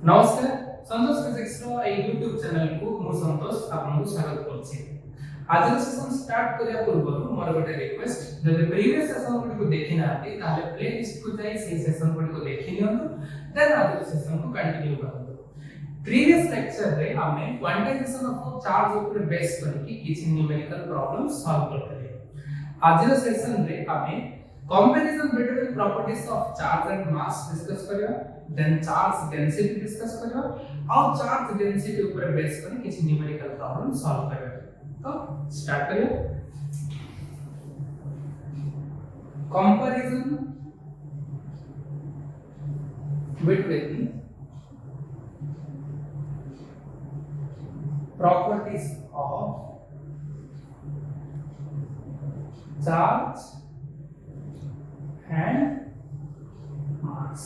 नमस्कार संतोष फिजिक्स रो ए YouTube channel को मु संतोष आपन स्वागत करछि। आज सेशन स्टार्ट करिया पूर्व मोर गोटे रिक्वेस्ट जदि प्रीवियस सेशन गुडी को देखि नाथि ताले प्लेलिस्ट को जाई से सेशन गुडी को देखि नियंतु देन आज सेशन को कंटिन्यू करंतु। प्रीवियस लेक्चर रे हमें क्वांटाइजेशन ऑफ चार्ज ऊपर बेस करके किछि न्यूमेरिकल प्रॉब्लम सॉल्व करथले। आज सेशन रे हमें comparison between properties of charge and mass discuss करियो, then charge density discuss करियो और charge density ऊपर बेस करके किसी न्यूमेरिकल प्रॉब्लम सॉल्व करियो। तो स्टार्ट करियो। comparison between properties of charge and mass.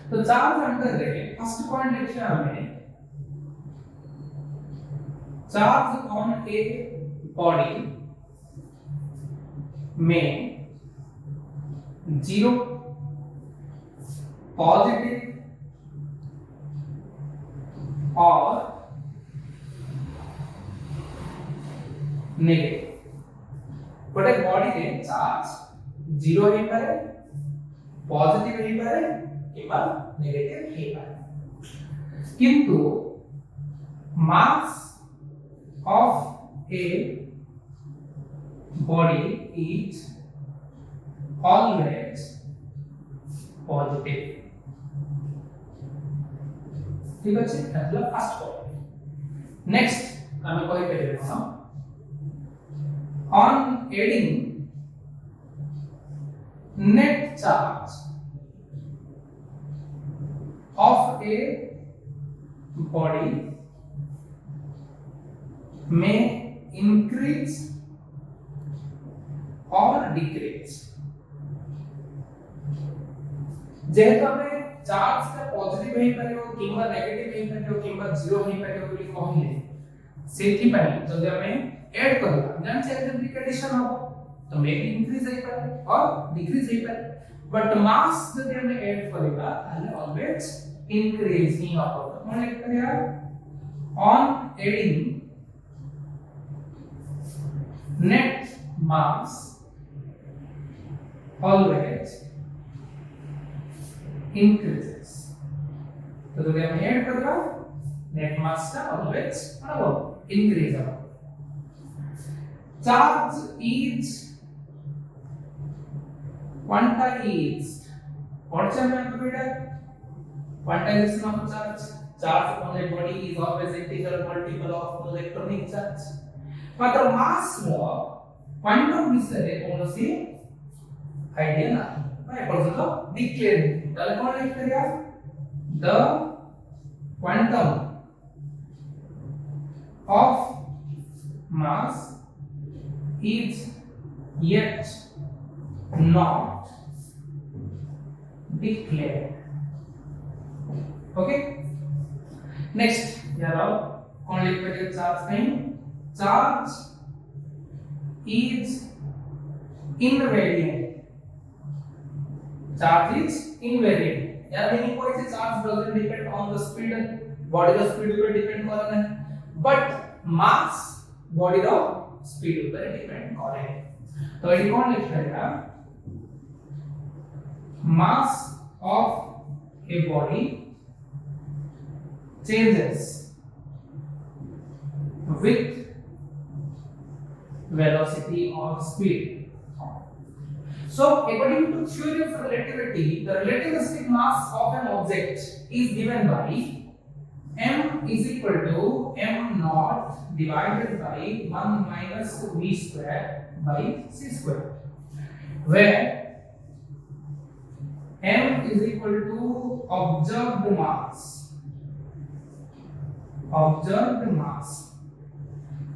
तो चार्ज अंडर रे फर्स्ट पॉइंट लिखिए हमें चार्ज ऑन ए बॉडी में 0 पॉजिटिव और नेगेटिव गोटे बॉडी रे चार्ज 0 हे पारे पॉजिटिव हे पारे किबा नेगेटिव हे पारे किंतु mass of a body is always positive. ठीक अछि मतलब फर्स्ट पॉइंट। नेक्स्ट हमें कहि परिबे हम on adding net charge of a body में इंक्रीज और डिक्रीज। जेहेतु हमें चार्ज का पॉजिटिव हे परियो किंबा नेगेटिव हे परियो किंबा 0 हे परियो बोली कहले सेथि पय जदि हमें ऐड करला जान से एडिशन हो तो मे बी इंक्रीज हे पारे और डिक्रीज हे पारे बट मास जदि हमें ऐड करला ताले ऑलवेज इंक्रीज ही हो। मन लिख करिया on adding net mass always increases। तो जब हम ऐड कर रहा नेट मास का ऑलवेज मतलब इंक्रीज हो। Charge is quantized। व्हाट से मैं आपको बेटा quantization of charge on a body is always integral multiple of electronic charge। मात्र मास रो क्वांटम विषय कौनसी आइडिया ना मैं पर्यंत डिक्लेयर ताले कोन लिख करिया the quantum of mass is yet not declared। Okay next यार कौन लिख करिया चार्ज नहीं charge is invariant। charge is invariant यार meaning कोई से charge doesn't depend on the speed body का speed ऊपर depend करना है but mass body का speed ऊपर depend करे। तो ये कौन लिख रहेगा mass of a body changes with velocity or speed। So, according to theory of relativity, the relativistic mass of an object is given by m is equal to m naught divided by 1 minus v square by c square, where m is equal to observed mass,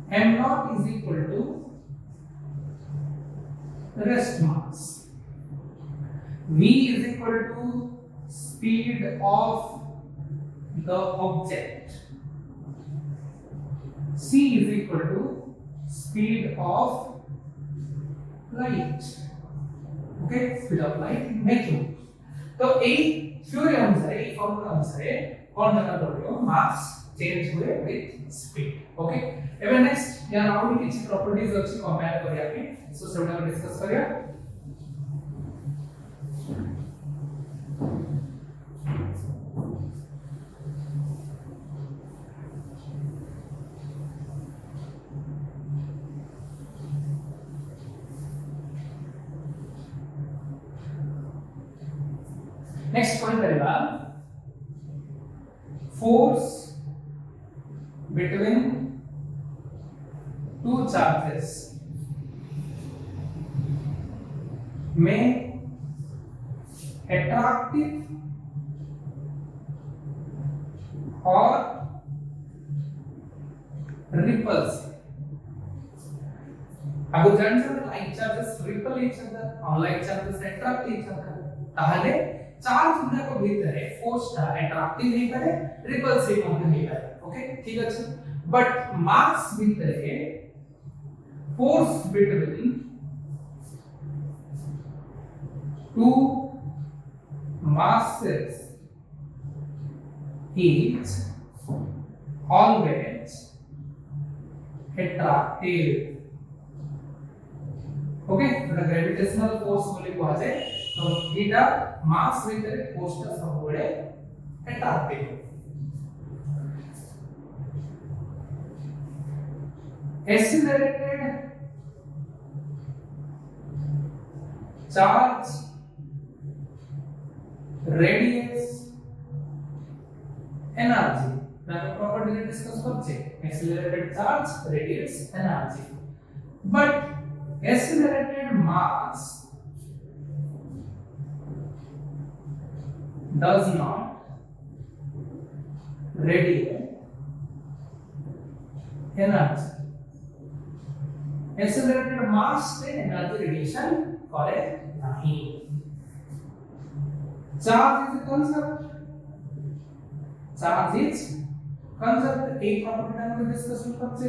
m naught is equal to rest mass, v is equal to speed of the object c is equal to speed of light. Okay, speed of light in vacuum. तो ए theory अनुसार a formula अनुसार कौन जाना पड़ो mass change हुए with speed. Okay, एबे next यार आउ किछि प्रॉपर्टीज अछि कंपेयर करिया के सो सेटा डिस्कस करिया। नेक्स्ट पॉइंट करेगा फोर्स बिटवीन टू चार्जेस में अट्रैक्टिव और रिपल्सिव। अब जान सकते like charges repel each other और like charges attract each other ताहले चार्ज गुडा को भीतर फोर्स टा अट्रैक्टिव नहीं करे रिपल्सिव नहीं करे। ओके, ठीक है। बट मास भीतर force between to masses is always attractive। Okay, gravitational force बोली कहा जाए तो एटा मास भीतर फोर्स टा सब बड़े attractive. Accelerated charge radius energy मैं प्रॉपर्टी डिस्कस करछे accelerated charge radius energy. But accelerated mass does not radiate energy। accelerated mass से energy radiation करे नहीं। charge is a concept, charge is concept एक प्रॉपर्टी हम डिस्कस करते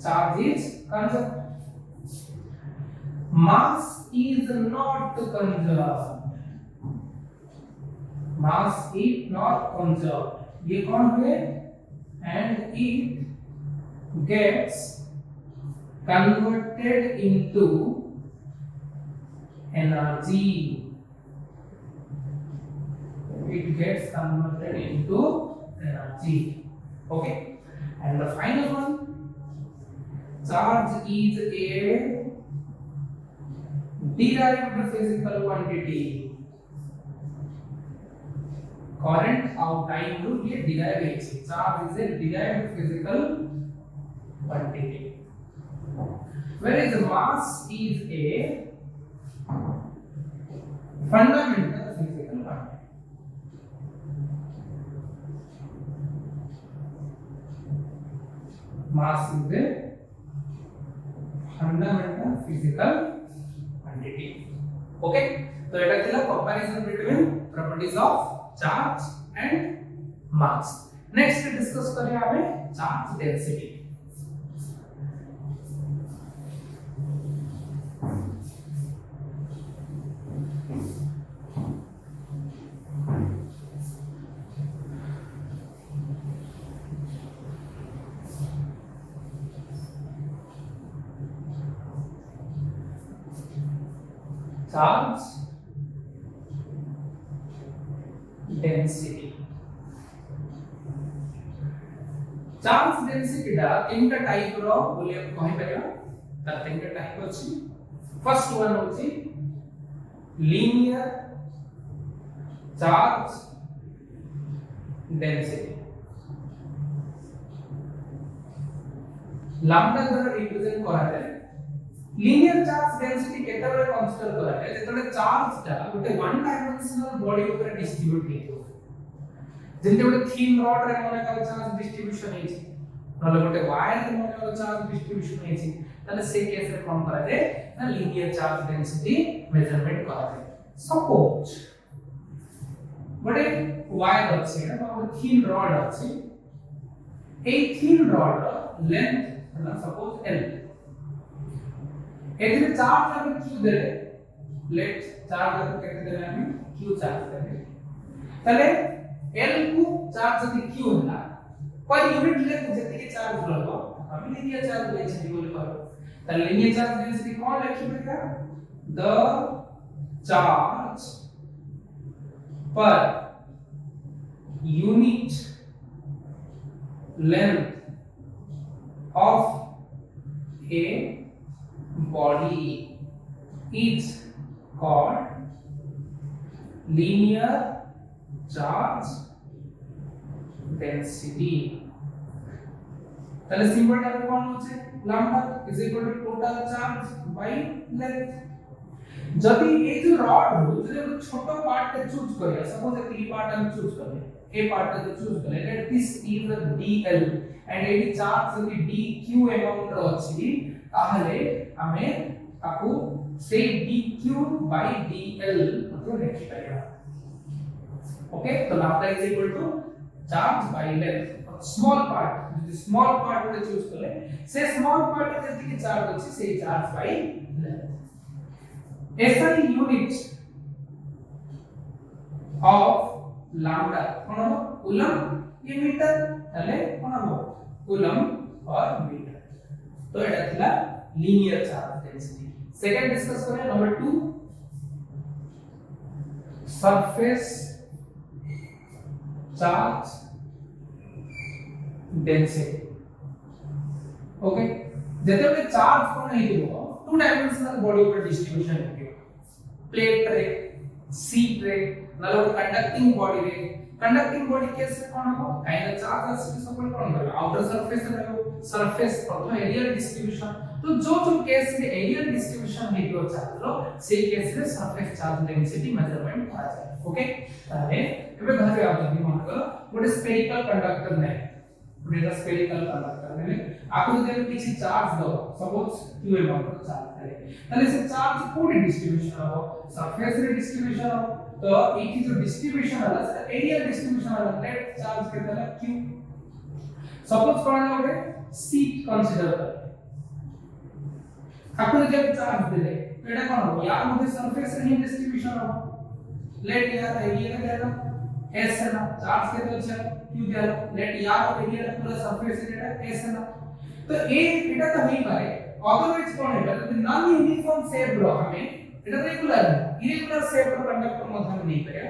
charge is concept। mass is not conserved, mass is not conserved ये कौन हुए and it gets converted into energy, it gets converted into energy। okay, and the final one charge is a derived physical quantity। current और time रू ये derived है। charge is a derived physical quantity whereas mass is a fundamental physical quantity। mass is a fundamental physical quantity। Okay, तो एटा थिला comparison between properties of charge and mass. Next discuss करिया हमें charge density. charge density charge density दा तीन type रो बोले कहि परियो त तीन टाइप अछि। फर्स्ट वन होछि लीनियर चार्ज डेंसिटी। लैम्डा द्वारा रिप्रेजेंट करा जाय। लीनियर चार्ज डेंसिटी केतबे कंसीडर करा जाय जेतबे चार्ज टा गोटे वन डायमेंशनल बॉडी ऊपर डिस्ट्रीब्यूट हेतो। जेते गोटे थिन रॉड रे मने का चार्ज डिस्ट्रीब्यूशन हेछि नले गोटे वायर रे मने का चार्ज डिस्ट्रीब्यूशन हेछि तने से केस रे कोन करा जाय ना लीनियर चार्ज डेंसिटी मेजरमेंट करा जाय। सपोज गोटे वायर अछि ना गोटे थिन रॉड अछि ए थिन रॉड लेंथ हला सपोज l एथिरे चार्ज हम q देले लेट चार्ज हम केते देले हम q चार्ज देले तले l को चार्ज जति q होला पर यूनिट लेंथ जति के चार्ज रहबो हम लिनियर चार्ज डेंसिटी बोल पारो त लिनियर चार्ज डेंसिटी कोन लिखिबेगा the charge per unit length of a body is called linear charge density তাহলে সিম্বলটা কোন হচ্ছে lambda is equal to total charge by length যদি এই যে রড যদি আমরা ছোট পার্টটা চুজ করি सपोज এই পার্ট আমি চুজ করি এই পার্টটা যদি চুজ করি let this is a dl and এই চার্জ যদি dq অ্যামাউন্ট আছে তাহলে আমি তাকু সেই dq by dl মতো লিখি পাইবা ওকে তো lambda is equal to charge by length small part যদি small part রে চুজ করলে সেই small part এর যেদিকে চার্জ আছে সেই charge by length SI unit of lambda কোন হলো কুলম কি মিটার তাহলে কোন হলো কুলম or মিটার তো এটা ছিল linear charge density second discuss করেন নাম্বার 2 সারফেস চার্জ ডেনসিটি ওকে যেতেବେଳେ চার্জ কোন ହେଇଥିବ टू डायमेंशनल बॉडी ऊपर डिस्ट्रीब्यूशन होती है प्लेट रे सीट रे नलो कंडक्टिंग बॉडी केस रे कोन हो काइंड चार्ज आसी सब कोन करबो आउटर सरफेस रे सरफेस प्रथम एरियल डिस्ट्रीब्यूशन तो जो केस रे एरियल डिस्ट्रीब्यूशन हेतो चार्ज रो से केस रे सरफेस चार्ज डेंसिटी मेजरमेंट करा जाय ओके ताले एबे धरे आ जदी मन करो गोटे स्फेरिकल कंडक्टर ने गोटे स्फेरिकल कंडक्टर ने आपको जब किसी चार्ज दो सपोज q अमाउंट का चार्ज करे ताले से चार्ज कोडी डिस्ट्रीब्यूशन हो सरफेस रे डिस्ट्रीब्यूशन हो तो एक जो डिस्ट्रीब्यूशन होला से एरियल डिस्ट्रीब्यूशन होला लेट चार्ज के तला q सपोज कोन होगे सीट कंसीडर कर आपको जब चार्ज देले एटा कोन हो या मध्ये सरफेस रे डिस्ट्रीब्यूशन हो लेट यार एरिया का देला s है ना चार्ज के तो q देला लेट यार एरिया का पूरा सरफेस एरिया s है ना तो ए एटा तो नहीं पाए अदरवाइज कोन है तो नॉन यूनिफॉर्म शेप रो हमें एटा रेगुलर इरेगुलर शेप रो कंडक्टर मध्य में नहीं पाए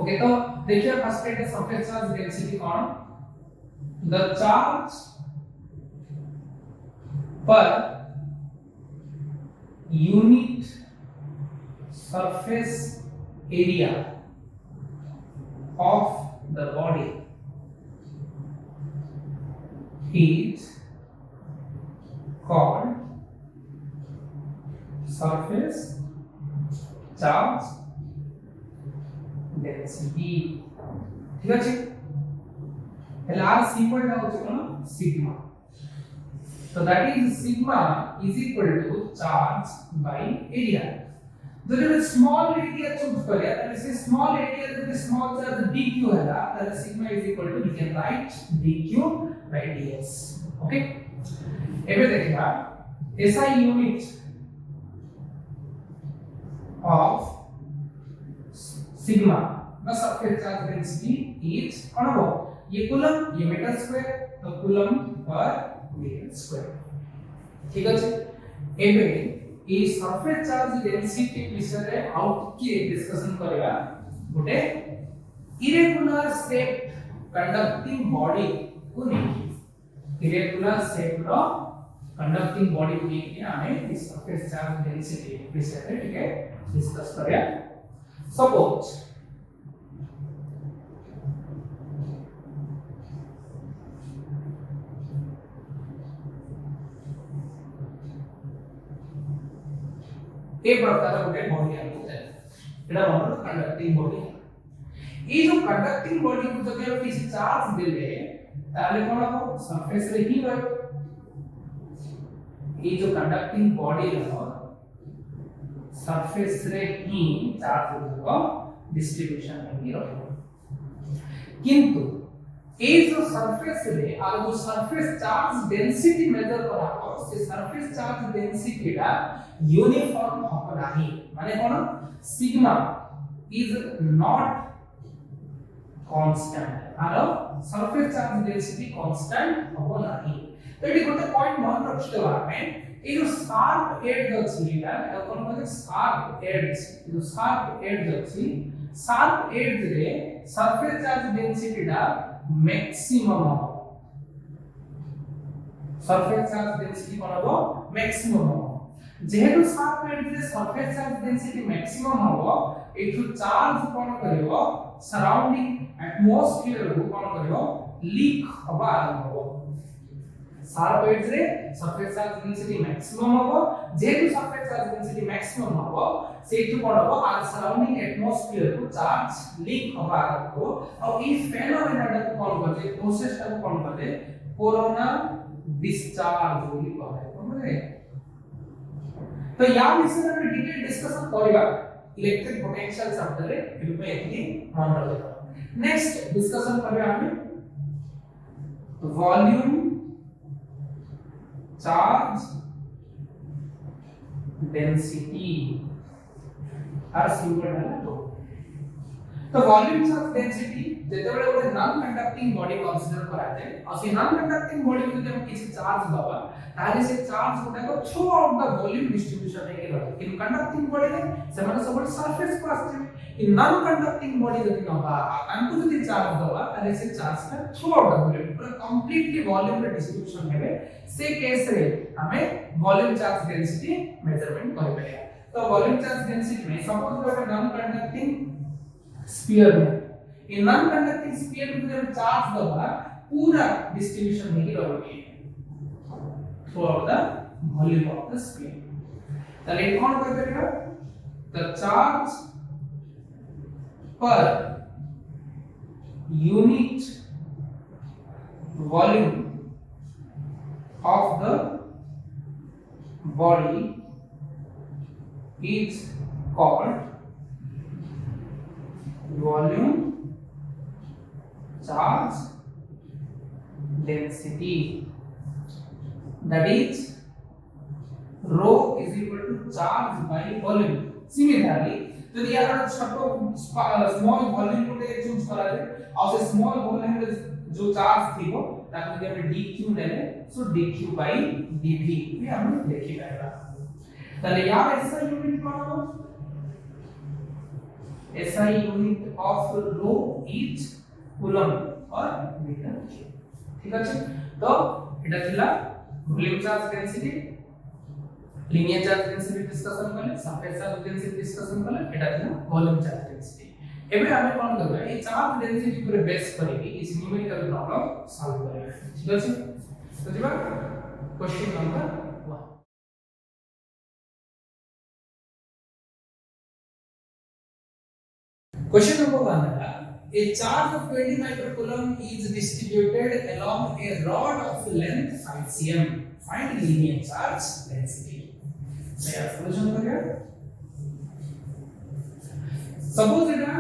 ओके तो देखिए first Etah surface charge density cone the charge per unit surface area of the body is called surface charge density ঠিক আছে তাহলে আর সিম্বল টা হচ্ছে কোন sigma so that is sigma is equal to charge by area যদি small area choose করে তাহলে সেই স্মল এরিয়া যদি স্মল চার্জ dq होला তাহলে sigma is equal to we can write dq by ds ওকে এবে দেখা SI unit of sigma the surface charge density is कोन हो ये कूलम ये मीटर स्क्वायर तो कूलम पर मीटर स्क्वायर ठीक আছে एबे ए सरफेस चार्ज डेंसिटी विषय रे आउट की डिस्कशन करेगा गोटे इरेगुलर शेप कंडक्टिंग बॉडी को नहीं इरेगुलर शेप रो कंडक्टिंग बॉडी को नहीं हमें इस सरफेस चार्ज डेंसिटी विषय रे ठीक है डिस्कस करेगा सपोज ए प्रकार गोटे बॉडी आको एटा हमर कंडक्टिंग बॉडी ए जो कंडक्टिंग बॉडी को जब हम किसी चार्ज देले ताले कोन हो सरफेस रे ही रह ए जो कंडक्टिंग बॉडी रहो सरफेस रे ही चार्ज को डिस्ट्रीब्यूशन ही रहो किंतु ए जो सरफेस रे आ जो सरफेस चार्ज डेंसिटी मेजर करा हो से सरफेस चार्ज डेंसिटी रा यूनिफॉर्म हो नाही माने कोन सिग्मा इज नॉट कांस्टेंट आरो सरफेस चार्ज डेंसिटी कांस्टेंट हो नाही तो एटी गोटे पॉइंट मन रखितो आमे ए जो शार्प एज अछि एटा कोन कोन शार्प एज जो शार्प एज अछि शार्प एज रे सरफेस चार्ज डेंसिटी रा मैक्सिमम हो सरफेस चार्ज डेंसिटी कोन हो मैक्सिमम हो जेहेतु शार्प एज रे सरफेस चार्ज डेंसिटी मैक्सिमम हो एठु चार्ज कोन करिवो सराउंडिंग एटमॉस्फेयर को कोन करिवो लीक हबा आरंभ हो शार्प एज रे सरफेस चार्ज डेंसिटी मैक्सिमम हो जेहेतु सरफेस चार्ज डेंसिटी मैक्सिमम हो सेठु कोन हो आर सराउंडिंग एटमॉस्फेयर को चार्ज लीक हबा आरंभ हो और ई फेनोमेना को कोन करजे प्रोसेस को कोन करजे कोरोना डिस्चार्ज बोली कहे समझे तो या विषय में डिटेल डिस्कशन करबा इलेक्ट्रिक पोटेंशियल शब्द रे एबे एथि मन रखितो नेक्स्ट डिस्कशन करबा हमें वॉल्यूम चार्ज डेंसिटी आर सिंपल है तो वॉल्यूम चार्ज डेंसिटी जेतेबेले गोटे नॉन कंडक्टिंग बॉडी कंसीडर करा जाय और से नॉन कंडक्टिंग बॉडी को जब किसी चार्ज दबा ताले से चार्ज गोटे को through out the volume distribution है कि इन कंडक्टिंग बॉडी रे से माने सब सरफेस को आसे इन नॉन कंडक्टिंग बॉडी जति नबा तांको जति चार्ज दबा ताले से चार्ज का थ्रू आउट द वॉल्यूम पूरा कंप्लीटली वॉल्यूम रे डिस्ट्रीब्यूशन हेबे से केस रे हमें वॉल्यूम चार्ज डेंसिटी मेजरमेंट कर परिया तो वॉल्यूम चार्ज डेंसिटी में सपोज गोटे नॉन कंडक्टिंग स्फीयर में इन नॉन कंडक्टिंग स्फीयर में जब चार्ज दबा पूरा डिस्ट्रीब्यूशन नहीं रहोगे through out the volume of the sphere ताले कौन कर परिया the charge per unit volume of the body is called volume charge density that is rho is equal to charge by volume similarly যদি আমরা ছোট small volume কোটে choose করা যায় আর সেই স্মল ভলিউম রে जो चार्ज থিব তাকে যদি আমরা dq নেলে সো dq বাই dv भी हम लिखि पाएगा তাহলে यार ऐसा यूनिट कौन हो ऐसा unit of rho is coulomb और मीटर ठीक আছে তো এটা ছিল volume charge density linear charge density discussion করলে সারফেস চার্জ ডেনসিটি ডিসকাশন করলে এটা ছিল ভলিউম চার্জ ডেনসিটি এবারে আমি কোন করব এই চার্জ ডেনসিটি উপরে বেস করি এই নিউমেরিক্যাল প্রবলেম সলভ করব ঠিক আছে তো দিবা क्वेश्चन नंबर 1 क्वेश्चन नंबर 1 है a charge of 20 microcoulomb is distributed along a rod of length 5 cm find linear charge density मैं सॉल्यूशन करिए सपोज एटा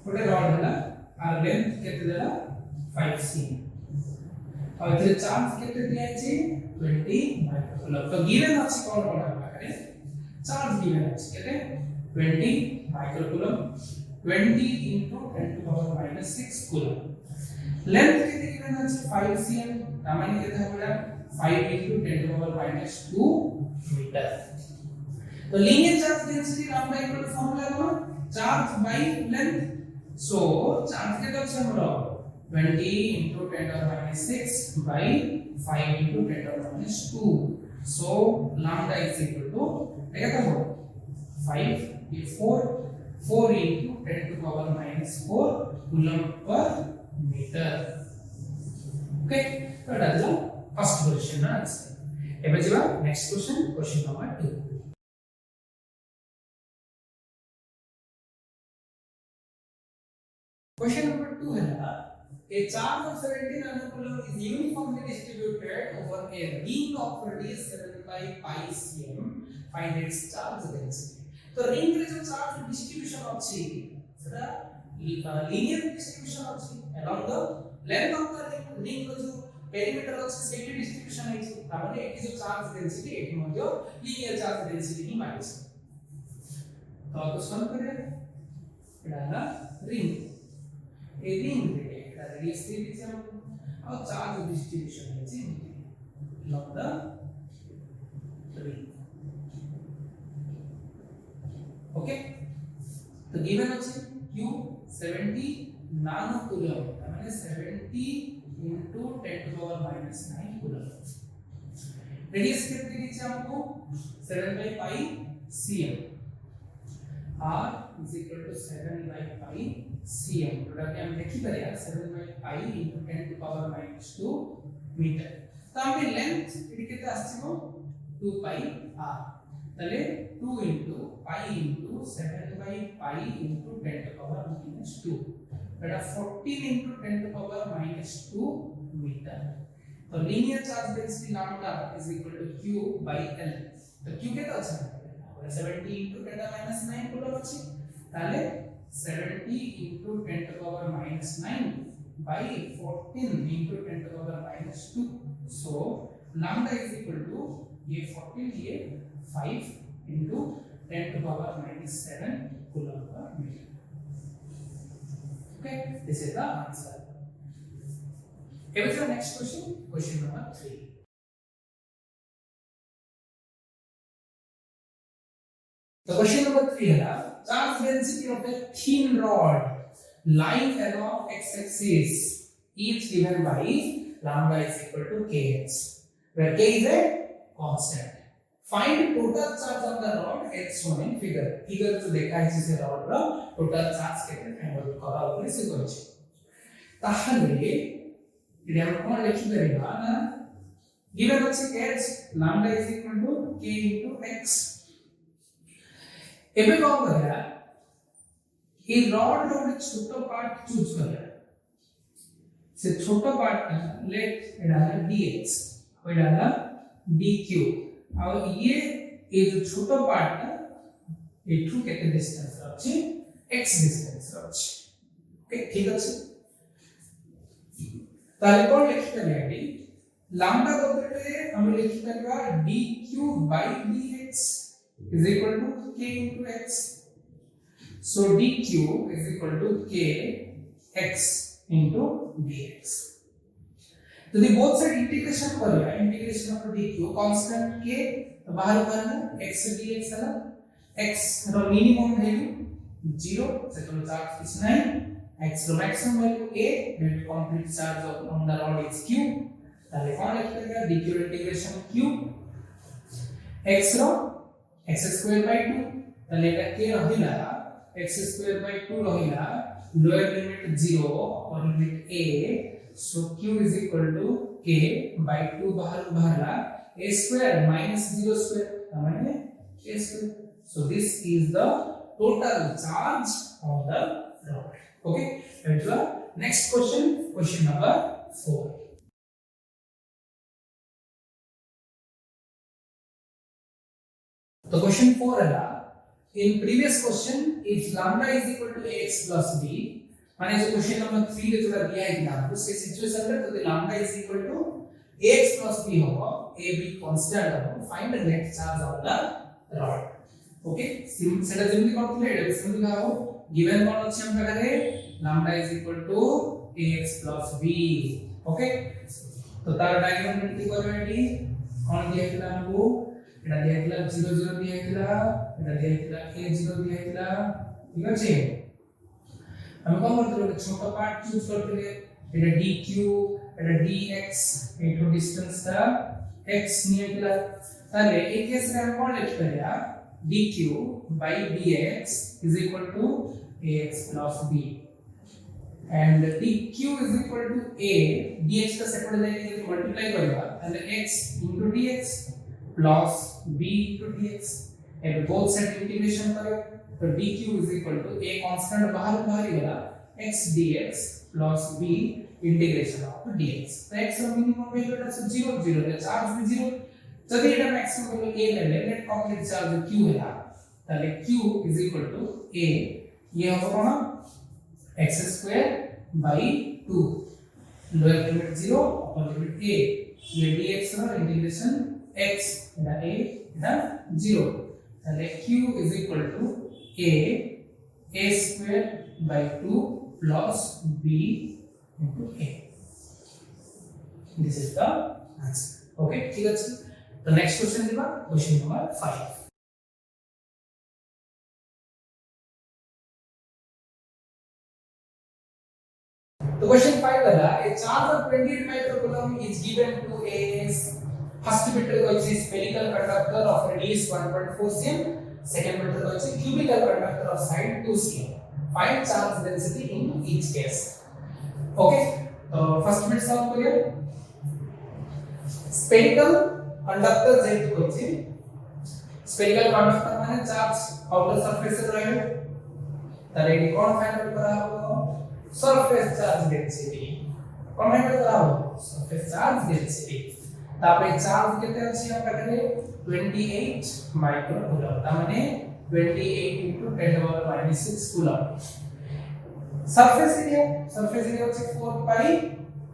गोटे रॉड है आ लेंथ केते देला 5 cm और इथे चार्ज केते दिया छी 20 माइक्रोकूलम तो गिवन अछि कोन कोन पाखरे चार्ज गिवन अछि केते 20 microcoulomb 20 into 10 to the power minus 6 coulomb length केते गिवन अछि 5 cm तामाने केते होबा 5 into 10 to the power minus 2 metre तो linear charge density lambda equal to formula कोन charge by length so charge केते अछि हमरो 20 into 10 to the minus 6 by 5 into 10 to the minus 2 so lambda is equal to देखा था 5 ये 4 into 10 to the power minus 4 coulomb per meter okay तो that is first question ना answer एबे जिबा next question number 2 question number 2 है a charge of 17 nanocoulomb is uniformly distributed over a ring of radius 75 pi cm find its charge density तो ring रे जो charge distribution अछि सेटा linear distribution ଅଛି along the length of the ring ର जो perimeter ଅଛି ସେଇଠି distribution ହେଇଛି ତାମାନେ ଏଠି जो charge density ଏଠି ମଧ୍ୟ linear charge density ହିଁ ମାଗିଛି तो आपको सॉल्व करिए एटा ना रिंग ए रिंग रे एटा रेडियस दे दीजिए हमको और चार्ज डिस्ट्रीब्यूशन है जी along the ring ओके तो गिवन अछि q 70 नानो कूलम माने 70 into 10 to power minus 9 coulomb radius कितनी दीजिए हमको 7 by pi cm r is equal to 7 by pi cm जोटा कि हम देखि परिया 7 by pi into 10 to power minus 2 metre तो हम लेंथ एटी केते आछिबो 2 pi r तले 2 into pi into 7 by pi into 10 to power minus 2 बेटा 14 into 10 to power minus 2 metre तो linear charge density lambda is equal to q by l तो q केते अछि 70 into 10 to power minus 9 coulomb अछि ताले 70 into 10 to power minus 9 by 14 into 10 to power minus 2 so lambda is equal to ये 14 ये 5 into 10 to power minus 7 coulomb per meter okay this is the answer here is the next question number 3 the question number 3 है charge density of a thin rod lying along x-axis is given by lambda is equal to kx where k is a constant find total charge on the rod as shown in figure जो देखा है से rod रो total charge केते find out करा बोले से कहछि ताहले इदे हम कोन लिखि परिबा ना गिवन अछि h lambda is equal to k into x एबे कोन करया ए रॉड रो एक छोटा पार्ट चूज करया से छोटा पार्ट लेट एडा dx एडा dq और ये जो छोटा पार्ट है एठू केते डिस्टेंस अछि x डिस्टेंस अछि ओके ठीक अछि ताले कोन लिखि करया लंबा बदले हम लिखि करबा dq by dx is equal to k into x so dq is equal to k x into dx तो दी बोथ साइड इंटीग्रेशन करिया integration of dq constant k तो बाहर करना x dx है x रो मिनिमम वैल्यू 0 से तो charge किस नहीं x रो maximum value a that complete charge on the rod is q ताले कोन लिखेगा dq इंटीग्रेशन q x रो x² by 2 ताले एटा k रहिला x² by 2 रहिला लोअर लिमिट 0 और limit a so q is equal to k by 2 बाहरला a square minus 0 square माने a square so this is the total charge on the rod okay and the next question number 4 तो question 4 है in previous question if lambda is equal to ax plus b माने जो question number 3 रे जोटा दिया है आपको से सिचुएशन रे तो lambda is equal to ax plus b होगा a b कांस्टेंट होगा find the net charge of the rod okay सेटा जेमि करथले एटा सेमि गाओ गिवन कोन अछि हम पाखरे lambda is equal to ax plus b okay तो तार डायग्राम एंट्री करबे एटी कोन दिया हिला हमको एटा दिया हिला 0 0 दिया हिला एटा दिया हिला a 0 दिया हिला ठीक अछि हम कोन करथले छोटा पार्ट चूज करथले एटा dq एटा dx एटो डिस्टेंस था x नियतला ताले ए केस रे हम कोन लिख परिया dq by dx is equal to ax plus b and dq is equal to a dx का सेपरेट लाइन के मल्टीप्लाई करबा ताले x into dx plus b into dx and both side integration करो तो dq is equal to a constant बाहर गला x dx plus b integration of dx तो x रो मिनिमम वैल्यू ता 0 0 रे चार्ज भी 0 जदि एटा मैक्सिमम वैल्यू a लेले नेट कंप्लीट चार्ज q हैला ताले q is equal to a ये हो कोन x square by 2 lower limit 0 upper limit a ये dx ର integration x एटा a एटा 0 ताले q is equal to a square by 2 plus b into a. This is the answer. Okay, ठीक আছে. The next question दिबा question number 5. The question 5 वाला a charge of 28 microcoulomb is given to a first meter which is spherical conductor of radius 1.4 cm, second meter which is cubical conductor of side 2 cm. Find charge density in each case. Okay, first meter solve करिए. Spherical conductor जेहेतु होची spherical conductor माने charge outer surface रे रहे तारे eighty कोन find out करा हो surface charge density कोन find out करा हो surface charge density तापे charge केते अछि हम पाखरे 28 माइक्रोकूलम ता माने 28 into 10 to the power -6 coulomb. Surface area होची 4 pi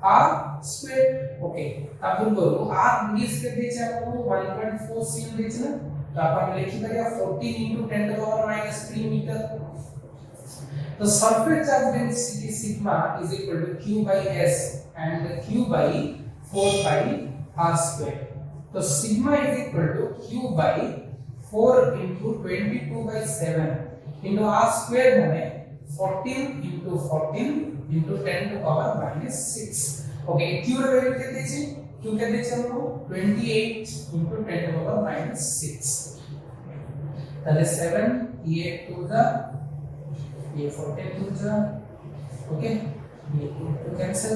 r square. ओके तापुन करू r इंग्लिश के देछ आपको 1.4 cm देछ ना तो अपन लिखि परिया 14 into 10 to the power -3 metre. The surface charge density sigma is equal to q by s and q by 4 pi r square. So sigma is equal to q by 4 into 22 by 7 into r square माने 14 into 14 into 10 to the power -6. Okay, q ର value केते छै q केते छै हमको 28 into 10 to the power -6 ताले 7 ये 2 दा ये 14 2 दा ओके ये 2 cancel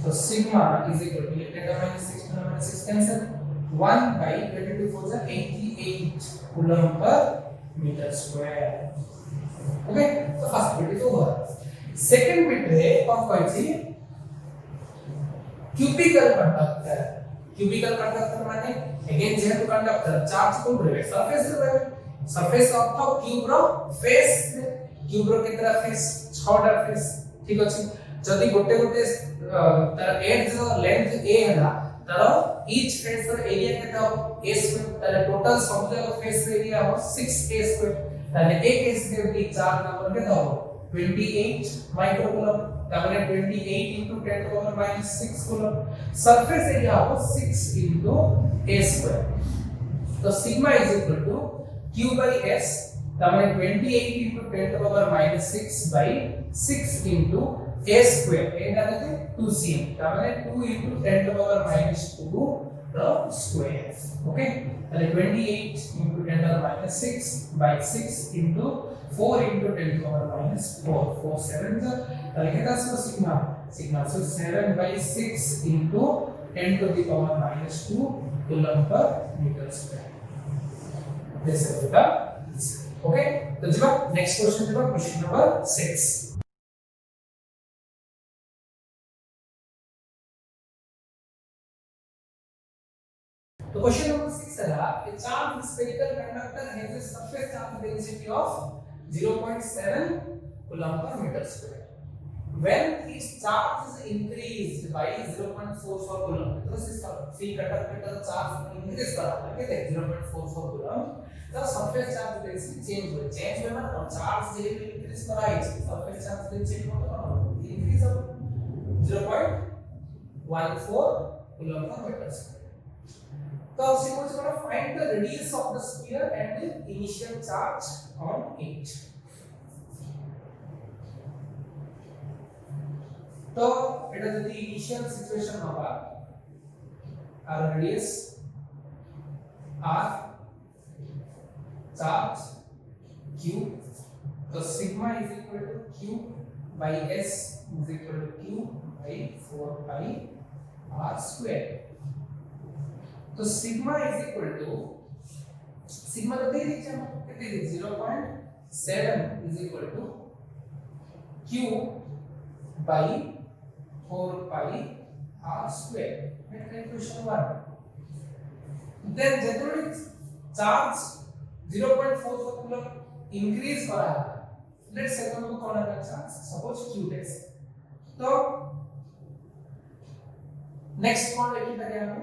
so sigma is equal to 10 to the -6 cancel 1 by 22 4 is 88 coulomb per meter square. Okay, so first bit is over. Second bit रे कौन कहछि cubical conductor माने again जेहेतु conductor charge कोन रहे surface रे surface of the cube row face cube row केतरा face 6 टा face ठीक अछि जदी गोटे तार edge रो length a हला तार each face रो area केता हो a square तार total सब जगह face area हो 6a square ताले a case के चार्ज नंबर केता हो 28 माइक्रोकूलम तार 28 into 10 to the power -6 coulomb. Surface area हो 6 into a square. तो sigma is equal to q by s तार 28 into 10 to the power -6 by 6 into a square a डालते 2 cm तार 2 into 10 to the power -2 the square. Okay, तार 28 into 10 to the power -6 by 6 into 4 into 10 to the power -4 4 7 तार केता सो sigma so 7 by 6 into 10 to the power -2 coulomb per meter square. This is the answer. Okay, तो जब next question जब question number 6. तो question number 6 है a charged spherical conductor has a surface charge density of 0.7 coulomb per meter square. When its charge is increased by 0.44 coulomb, तो इस free conductor charge increase करा कितने 0.44 coulomb, तो surface charge density change हुए मतलब charge जेब increase करा है surface charge density मतलब increase of 0.14 coulomb per meter square. So suppose you want to find the radius of the sphere and the initial charge on it. तो এটা যদি initial situation হবে আর রেডিয়াস r চার্জ q तो sigma is equal to q by s is equal to q by 4 pi r square. तो sigma is equal to sigma तो दे दीजिए हम कितने 0.7 is equal to q by 4 pi r square. That is question 1. Then generally charge 0.44 coulomb increase करा let's say हम कौन है चार्ज सपोज q डैश तो नेक्स्ट कौन लिखी था यहाँ पे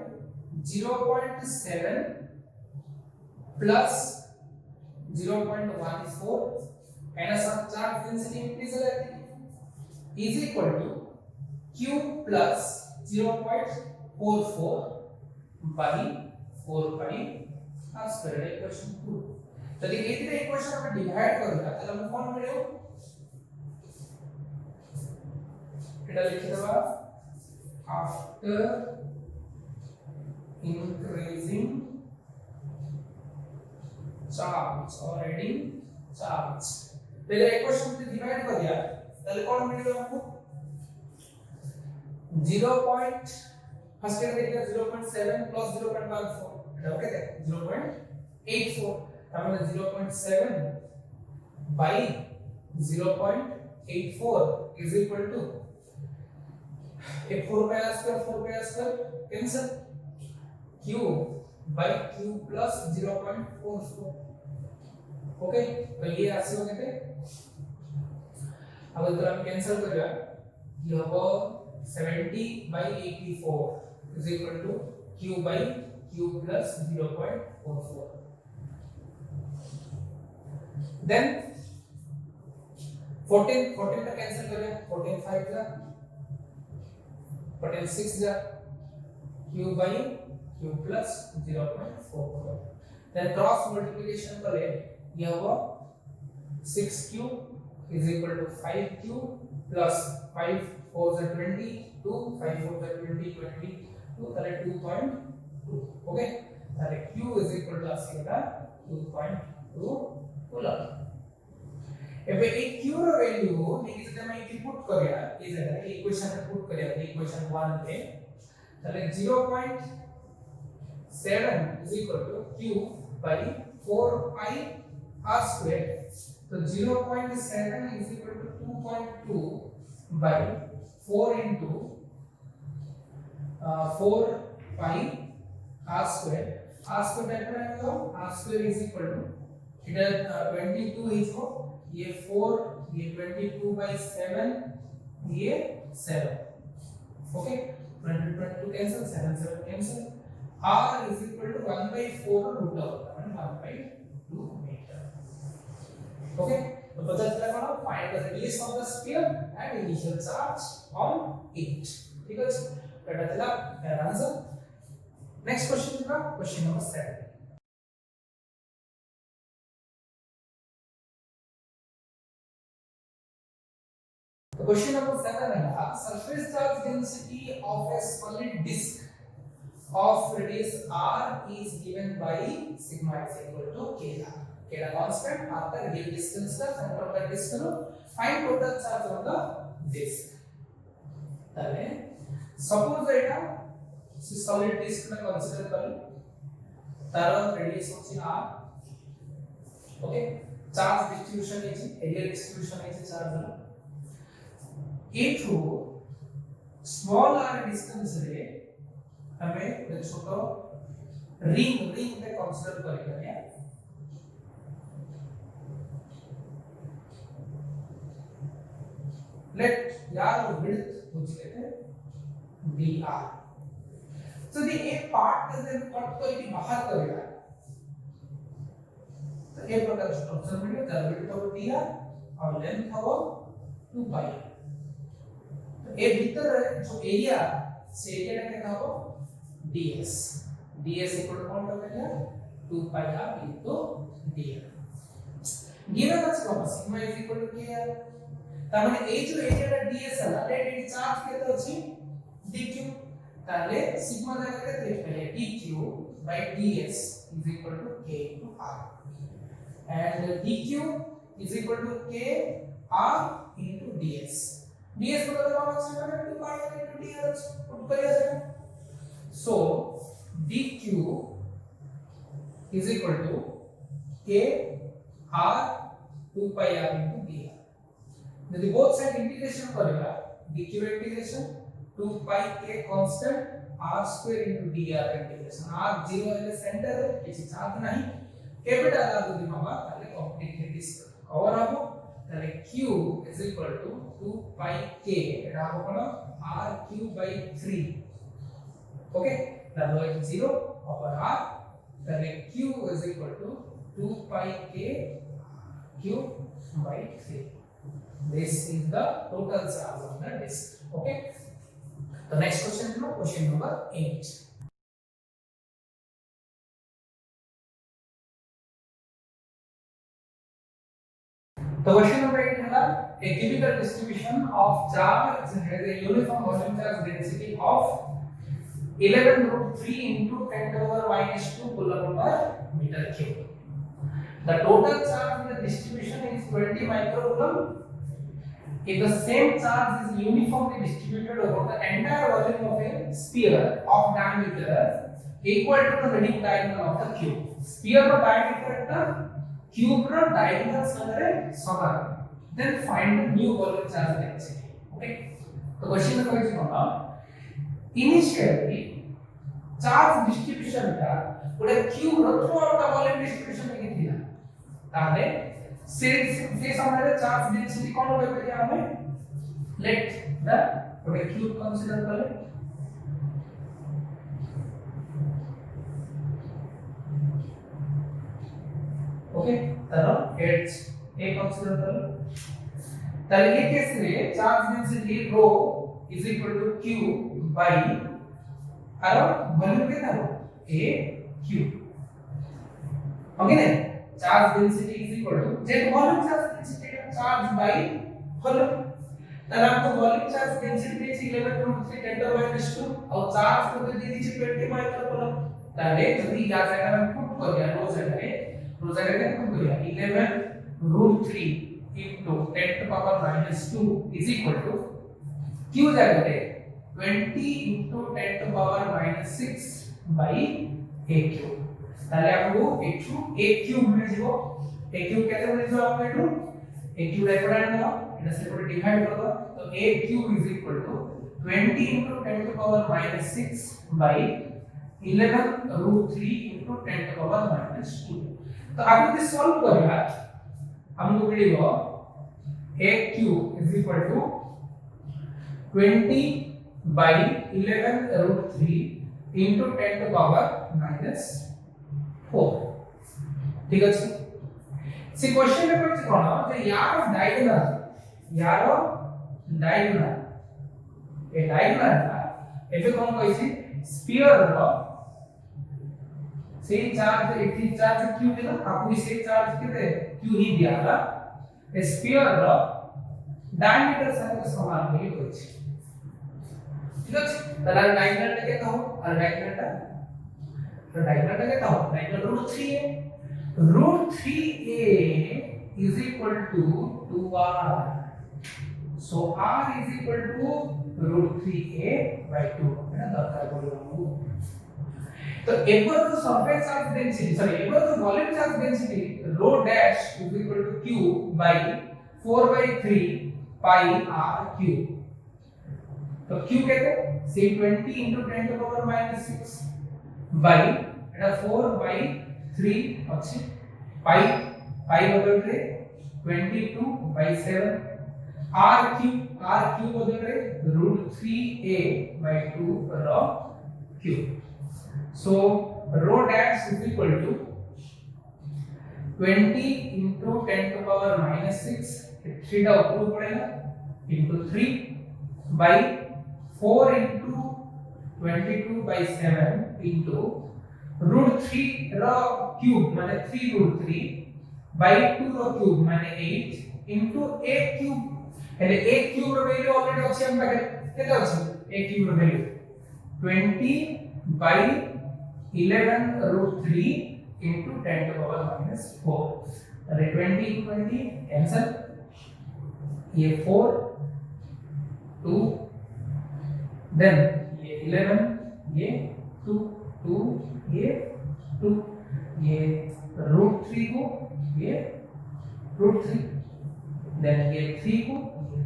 0.7 प्लस 0.14 एना साथ चार्ज डेंसिटी इंक्रीज हो जाती है is equal to q plus 0.44 by 4 pi r square equation 2 যদি এই দুটো ইকুয়েশন আমরা ডিভাইড করি তাহলে আমরা কোন মিলিব এটা লিখে দেবা after increasing charge or adding charge তাহলে ইকুয়েশন যদি ডিভাইড করি তাহলে কোন মিলিব हमको 0. फर्स्ट के देखिए 0.7 plus 0.14 এটা ওকে দেখ 0.84 তার মানে 0.7 by 0.84 is equal to a 4 pi r square cancel q by q plus 0.44 okay तो ये राशि हो गए अब अगर हम कैंसिल करेगा ये होगा 70 by 84 is equal to q by q plus 0.44 then 14 का कैंसिल करें 14 5 जा 14 6 जा q by q plus 0.44 then cross multiplication करें यह होगा 6q is equal to 5q plus 5 4 is 20 2 5 4 is 20 22 তাহলে 2.2 ओके তাহলে q is equal to আসেगा 2.2 coulomb এবে এই q র ভ্যালু নেকি যদি আমি এটি পুট করিয়া এই জায়গায় ইকুয়েশনে পুট করিয়া ইকুয়েশন 1 তে তাহলে 0.7 is equal to q by 4 pi r square तो 0.7 is equal to 2.2 by 4 into 4 pi r square type में आएगा r square is equal to इधर 22 is हो ये 4 ये 22 by 7 ये 7 okay 22 cancel 7 7 cancel r is equal to 1 by 4 root होता है 1 by 2 मीटर ओके तो पता चला कौन find the radius of the sphere and initial charge on it ठीक है पता चला आंसर नेक्स्ट क्वेश्चन का क्वेश्चन नंबर 7 तो क्वेश्चन नंबर 7 है surface charge density of a solid disc of radius r is given by sigma is equal to k r k the constant after give distance the center of the disk to find total charge on the disk তাহলে suppose এটা solid disk में consider करें तार radius হচ্ছে r okay charge distribution है area distribution है charge a2 small r distance रे हमें छोटो रिंग पे कंसीडर करेंगे लेट यार विड्थ पूछ लेते dr तो ये एक पार्ट जब कट करके बाहर करेगा तो एक प्रकार स्ट्रक्चर में द विड्थ ऑफ dr और लेंथ होगा 2 पाई तो ये भीतर जो एरिया से एरिया कितना होगा ds ds equal to कौन होता है 2 pi r into dr given us कौन sigma is equal to k r তার মানে এই যে এরিয়াটা ds হলা লেট এর চার্জ কত আছে dq তাহলে সিগমা জায়গাতে লিখতে হবে dq by ds is equal to k into r and dq is equal to k r into ds ds কত কত আছে মানে 2 pi r into dr put করিয়া যাবে so dq is equal to k r 2 pi r into dr यदि both side integration करेगा dq integration 2 pi k constant r square into dr integration r 0 है centre है किसी charge नहीं capital r যদি মামা তাহলে কমপ্লিটলি ডিস্ক কভার হবে তাহলে q q is equal to 2 pi k এটা হবে কোন r cube by 3 ওকে তাহলে 0 over r তাহলে q is equal to 2 pi k cube by 3. This is the total charge on the disk. Okay. The next question is question number 8. The question number 8 is a cubical distribution of charge has a uniform volume charge density of 11 root 3 into 10 to the power minus 2 coulomb per meter cube. The total charge in the distribution is 20 microcoulomb. If the same charge is uniformly distributed over the entire volume of a sphere of diameter equal to the running diagonal of the cube. Sphere of diameter cube ro diagonal sangare saman. Then find the new volume charge density. Okay. The question is what? Initially charge distribution ta oda cube ro throughout the volume distribution में थी ताले से समय charge density कौन होगा क्या हमें let the okay cube consider करें ओके तालो h a कंसीडर करें ताले ये केस में charge density rho is equal to q by और वॉल्यूम कितना हो a q ओके ना charge density is equal to jet volume charge density charge by volume তাহলে আমরা volume charge density পেয়েছি 11 root 3 10 to the minus 2 और charge को দিয়ে দিয়েছি 20 microcoulomb তাহলে যদি যা জায়গায় আমরা পুট করি আর রো জায়গায় পুট করি 11 root 3 into 10 to the power minus 2 is equal to q জায়গায় 20 into 10 to the power minus 6 by a cube তাহলে आपको একটু a cube মিলে যাব a cube কেটে মিলে যাব आपको একটু a cube রেকর্ড নাও এটা সেপারেট ডিভাইড করব তো a cube is equal to 20 into 10 to the power minus 6 by 11 root 3 into 10 to the power minus 2 तो आपको this सॉल्व करिया हमको मिलेगा a cube is equal to 20 by 11 root 3 into 10 to the power minus 4 ठीक আছে से question में कोई कोन जे यार डायगोनल ए डायगोनल ना एबे कोन कहै स्फीयर रो से चार्ज एथि चार्ज क्यू देला आपको से चार्ज केते क्यू ही दियाला ए स्फीयर रो डायमीटर संगे समान होई होय छै ठीक আছে তাহলে डायगोनल টা কেতে हो আর डायगोनल টা diagonal का क्या होता है diagonal root 3a root 3a is equal to 2r so r is equal to root 3a by 2 है ना दरकार बोलूंगा तो ever the surface charge density sorry ever the volume charge density rho dash is equal to q by 4 by 3 pi r cube तो q कहते हैं say 20 into 10 to the power minus 6 by এটা 4 by 3 আছে pi বদল রে 22 by 7 r cube বদল রে root 3a by 2 rho cube so rho dash is equal to 20 into 10 to the power minus 6 3 টা উপরে পড়েगा into 3 by 4 into 22 by 7 into root 3 row cube माने 3 root 3 by 2 row cube माने 8 into a cube हेले a cube रो value already अछि हम पाखे केते अछि a cube रो value 20 by 11 root 3 into 10 to the power minus 4 अरे 20 20 कैंसिल ये 4 2 then ये 11 ये 2 2 ये 2 ये root 3 को ये root 3 then ये 3 को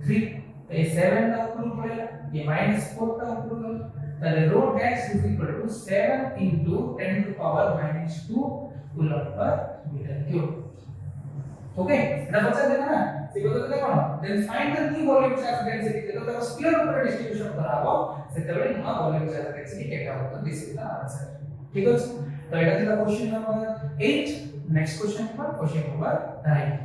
3 तो ये 7 का ऊपर पड़ेगा ये -4 का ऊपर then rho dash is equal to 7 into 10 to the power minus 2 coulomb per meter cube okay ना बच्चा देखा ना जीव तो कोन then find the new volume charge density तो ताको स्फीयर ऊपर डिस्ट्रीब्यूशन कराबो सेते बेले न्यू वॉल्यूम चार्ज डेंसिटी केटा होतो दिस इज द आंसर ठीक अछि तो एटा थिला question number 8 next question number 9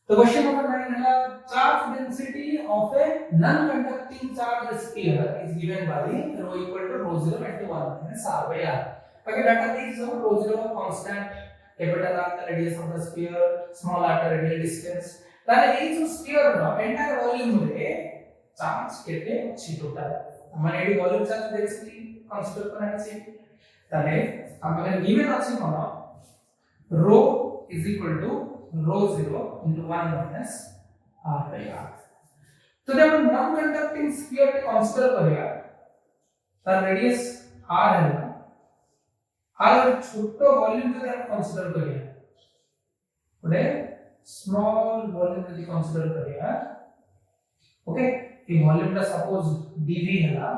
तो क्वेश्चन नंबर 9 है charge density of a non conducting charge sphere is given by rho equal to rho 0 into 1 minus r by r अगर data देख जो rho 0 constant capital r the radius of the sphere small r the radial distance ताले ए जो sphere रो entire volume रे charge केते अछि टोटल हमन एडी वॉल्यूम चार्ज डेंसिटी कंसीडर करना अछि ताले हमन गिवन अछि कोन rho is equal to rho 0 into 1 minus r by r तो जब हम नॉन कंडक्टिंग स्फीयर को कंसीडर करेगा तार रेडियस r है ना r छोटो वॉल्यूम को हम कंसीडर करेगा ओके स्मॉल वॉल्यूम को कंसीडर करेगा ओके ये वॉल्यूम का सपोज dv है ना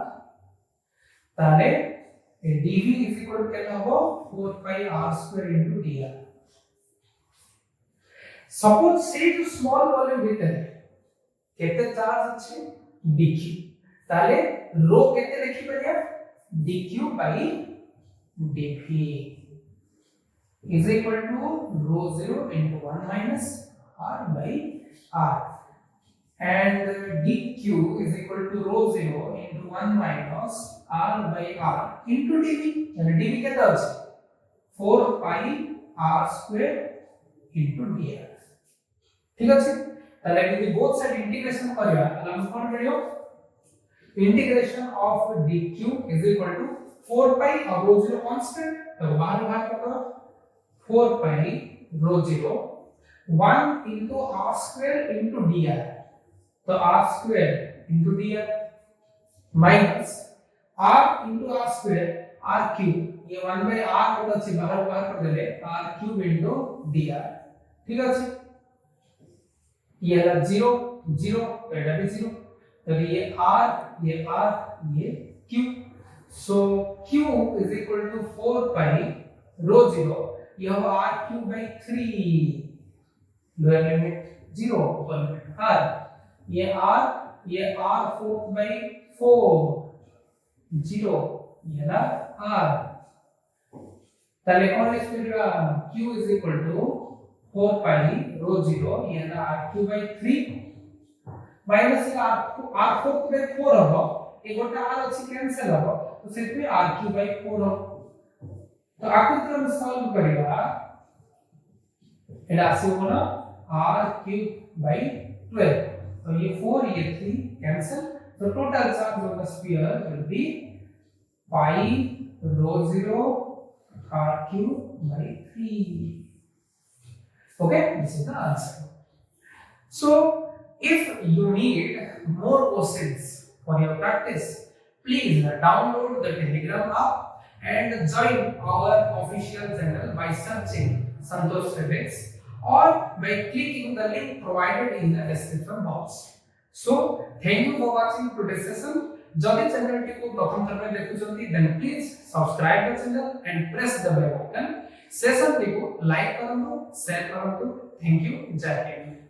ताले dv is equal to क्या होगा 4 pi r square into dr suppose से जो स्मॉल वॉल्यूम भीतर केते चार्ज अछि dq ताले रो केते लिखि परिया dq by dv is equal to rho 0 into 1 minus r by r and dq is equal to rho 0 into 1 minus r by r into dv यानी dv केते अछि 4 pi r square into dr ठीक अछि ताले यदि both side integration करिया ताले हम कोन करियो integration of dq is equal to 4 pi और rho 0 कांस्टेंट तो बाहर भाग करो 4 pi rho 0 1 into r square into dr तो r square into dr minus r into r square r cube ये 1 by r होता अछि बाहर कर देले r cube into dr ठीक अछि ये है 0 0 एटा भी 0 तो ये r ये q so q is equal to 4 pi rho 0 ये हो r cube by 3 lower limit 0 upper limit r ये r 4 by 4 0 ये ना r ताले कौन लिख दिया q is equal to 4 pi rho 0 ये ना r cube by 3 minus r 4 by 4 हो ए गोटा r अछि कैंसिल हो तो सिर्फ r cube by 4 हो तो आकृति हम सॉल्व करेगा एटा आसीबो ना r cube by 12 तो ये 4 ये 3 कैंसिल तो total charge of the sphere will be pi rho 0 r cube by 3 okay this is the answer so if you need more questions for your practice please download the telegram app and join our official channel by searching Santosh Physics or by clicking the link provided in the description box so thank you for watching today's session जदि channel को प्रथम थर में देखुछंती then please subscribe the channel and press the bell button session को like करंतु share करंतु thank you जय हिंद।